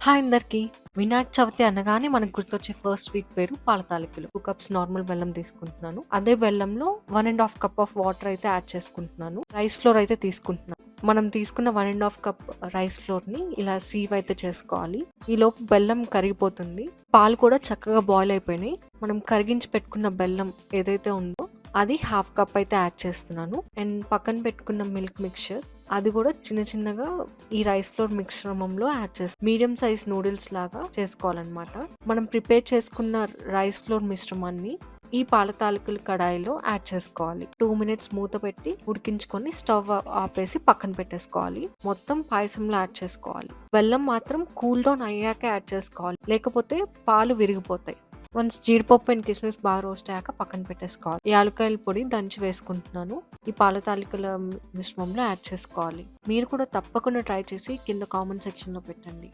Hi అందరికి. వినాయక చవితి అనగానే మనకు గుర్తొచ్చే ఫస్ట్ స్వీట్ పేరు పాల తాలికలు. 2 కప్స్ నార్మల్ బెల్లం తీసుకుంటున్నాను. అదే బెల్లంలో 1½ కప్ ఆఫ్ వాటర్ అయితే యాడ్ చేసుకుంటున్నాను. రైస్ ఫ్లోర్ అయితే తీసుకుంటున్నాను. మనం తీసుకున్న 1½ కప్ రైస్ ఫ్లోర్ ని ఇలా సీవ్ అయితే చేసుకోవాలి. ఈ లోపు బెల్లం కరిగిపోతుంది. పాలు కూడా చక్కగా బాయిల్ అయిపోయినాయి. మనం కరిగించి పెట్టుకున్న బెల్లం ఏదైతే ఉందో అది 1/2 కప్ అయితే యాడ్ చేస్తున్నాను. అండ్ పక్కన పెట్టుకున్న మిల్క్ మిక్చర్ అది కూడా చిన్న చిన్నగా ఈ రైస్ ఫ్లోర్ మిశ్రమంలో యాడ్ చేస్తాం. మీడియం సైజ్ నూడిల్స్ లాగా చేసుకోవాలన్నమాట. మనం ప్రిపేర్ చేసుకున్న రైస్ ఫ్లోర్ మిశ్రమాన్ని ఈ పాల తాలికల కడాయిలో యాడ్ చేసుకోవాలి. 2 మినిట్స్ మూత పెట్టి ఉడికించుకొని స్టవ్ ఆపేసి పక్కన పెట్టేసుకోవాలి. మొత్తం పాయసంలో యాడ్ చేసుకోవాలి. బెల్లం మాత్రం కూల్ డౌన్ అయ్యాక యాడ్ చేసుకోవాలి, లేకపోతే పాలు విరిగిపోతాయి. వన్స్ జీడిపప్పు అండ్ కిస్మిస్ బాగా రోస్ట్ అయ్యాక పక్కన పెట్టేసుకోవాలి. యాలక్కాయల పొడి దంచి వేసుకుంటున్నాను. ఈ పాల తాలికల మిశ్రమంలో యాడ్ చేసుకోవాలి. మీరు కూడా తప్పకుండా ట్రై చేసి కింద కామెంట్ సెక్షన్లో పెట్టండి.